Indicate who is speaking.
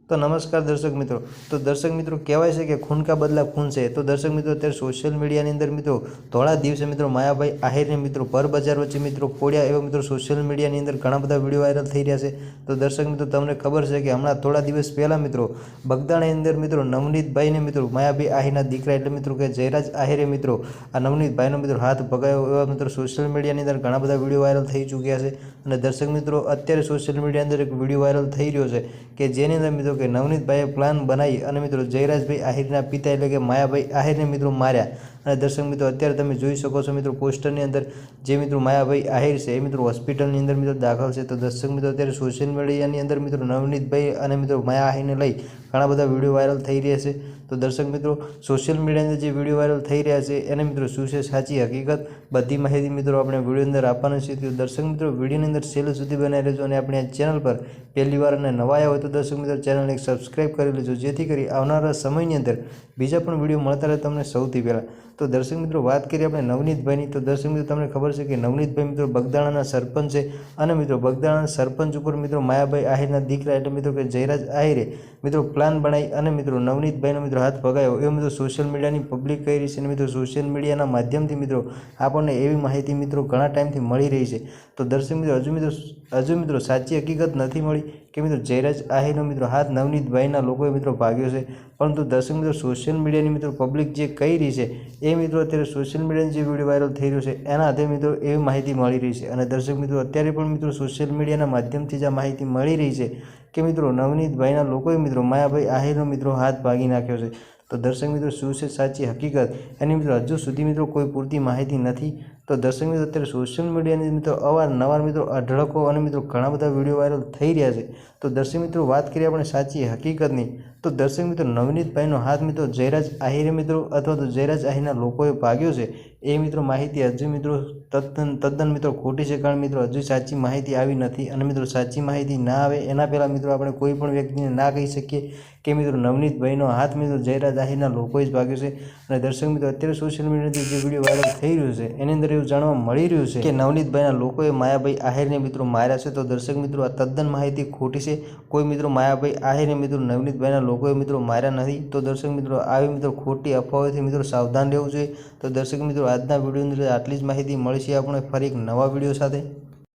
Speaker 1: तो नमस्कार दर्शक मित्रों। तो दर्शक मित्रों कहेवाय छे कि खून का बदला खून से। तो दर्शक मित्रों अत्यारे सोशियल मीडिया अंदर मित्रों थोड़ा दिवसे मित्रों मायाभाई आहिर ने मित्रों पर बजार वच्चे मित्रों पोड़्या एवं मित्रों सोशियल मीडिया अंदर घणा बधा विडियो वायरल थई रह्या छे। तो दर्शक मित्रों तमने खबर छे कि हमणां थोड़ा दिवस पहला मित्रों बगदाणा अंदर मित्रों नवनीत भाई ने मित्रों मायाभाई आहिरना दीकरा एटले मित्रों के जयराज आहिरे मित्रों आ नवनीत भाईनो मित्रों हाथ भगायो एवा मित्रों सोशियल मीडिया अंदर घणा बधा विडियो वायरल थई चूक्या छे। अने दर्शक मित्रों अत्यारे सोशियल मीडिया अंदर एक विडियो वायरल थई रह्यो छे कि जेनी अंदर मित्रों के नवनीत भाई प्लान बनाई अने मित्रों जयराजभाई आहिरना पिता एटले के मायाभाई आहिरने मित्रों मार्या। अने दर्शक मित्रों अत्यारे तमे जोई शको छो मित्रों पोस्टरनी अंदर जे मित्रों मायाभाई आहिर छे ए मित्रों होस्पिટલની अंदर मित्रों दाखल छे। तो दर्शक मित्रों अत्यारे सोशियल मीडियानी अंदर मित्रों नवनीत भाई अने मित्रों माया आहिरने लई घणा बधा विडियो वायरल थई रह्या छे। तो दर्शक मित्रों सोशियल मीडिया अंदर जे विडियो वायरल थई रह्या छे एने मित्रों शुं छे साची हकीकत बधी माहिती मित्रों आपणे विडियो अंदर आपवानी छे। तो दर्शक मित्रों विडियोनी अंदर छेल्ले सुधी बनाई रहेजो अने आपणे आ चेनल पर पहली वार अने नवा आव्या होय तो दर्शक मित्रों चेनलने एक सब्सक्राइब करी लेजो जेथी करी आवनारा समयनी अंदर बीजा पण विडियो मळता रहे तमने सौथी पहेला। तो दर्शक मित्रों बात करिए अपने नवनीत भाई की। तो दर्शक मित्रों तमने खबर है कि नवनीत भाई मित्रों बगदाणा सरपंच है और मित्रों बगदाणा सरपंच पर मित्रों मायाभाई आहिरना दीकरा एटले मित्रों के जयराज आहिरे मित्रों प्लान बनाई और मित्रों नवनीत भाई मित्रों हाथ भगायो एवं मित्रों सोशियल मीडिया की पब्लिक कही रही है। मित्रों सोशियल मीडिया माध्यम थी मित्रों आपने एवी माहिती मित्रों घणा टाइम थी मळी रही है। तो दर्शक मित्रों हजू मित्रों साची हकीकत नहीं मळी कि मित्रों जयराज आहिरनो मित्रों हाथ नवनीत भाईना लोकोए मित्रों भाग्यो छे। परंतु दर्शक मित्रों सोशियल मीडिया की मित्रों पब्लिक जे कही रही है ए मित्रों अत्यारे सोशियल मीडिया जो विडियो वायरल थई रह्यो छे एना आधारे मित्रों एवी माहिती मळी रही है। दर्शक मित्रों अत्यारे पण मित्रों सोशियल मीडिया माध्यम थी ज माहिती मळी रही है कि मित्रों नवनीत भाईना लोकोए मित्रों मायाभाई आहिरनो मित्रों हाथ भागी नाख्यो छे। तो दर्शक मित्रों शुं छे साची हकीकत एनी मित्रों हजू सुधी मित्रों कोई पूरती माहिती नहीं। तो दर्शक मित्रों अत्यारे सोशियल मीडिया मित्रों अवारनवार मित्रों अढळको और मित्रों घणा बधा विडियो वायरल थई रह्या छे। तो दर्शक मित्रों बात करिए अपने साची हकीकतनी। तो दर्शक मित्रों नवनीत भाईनो हाथ मित्रों जयराज आहिरे मित्रों अथवा तो जयराज आहिरना लोकोए भाग्यो छे ए मित्रों माहिती हजू मित्रों तद्दन मित्रों खोटी छे। कारण मित्रों हजू साची माहिती आवी नथी अने मित्रों साची माहिती ना आवे एना पहेला मित्रों आपणे कोई पण व्यक्तिने ना कही शकीए कि मित्रों नवनीत भाईनो हाथ मित्रों जयराज आहिरना लोकोए ज भाग्यो छे। अने दर्शक मित्रों अत्यारे सोशियल मीडिया जे विडियो वायरल थई रह्यो छे एनी अंदर एवुं जाणवा मळी रह्युं छे कि नवनीत भाईना लोकोए मायाभाई आहिरने मित्रों मार्या छे। तो दर्शक मित्रों आ तद्दन माहिती खोटी छे। कोई मित्रों मायाभाई आहिरने मित्रों नवनीत भाईना लोकोए मित्रों मार्या नहीं। तो दर्शक मित्रों आवी मित्रों खोटी अफवाओथी मित्रों सावधान रहेवुं जोईए। तो दर्शक मित्रों आजना विडियो अंदर आटली ज माहिती मळीशे आपणे फरी एक नवा विडियो साथे।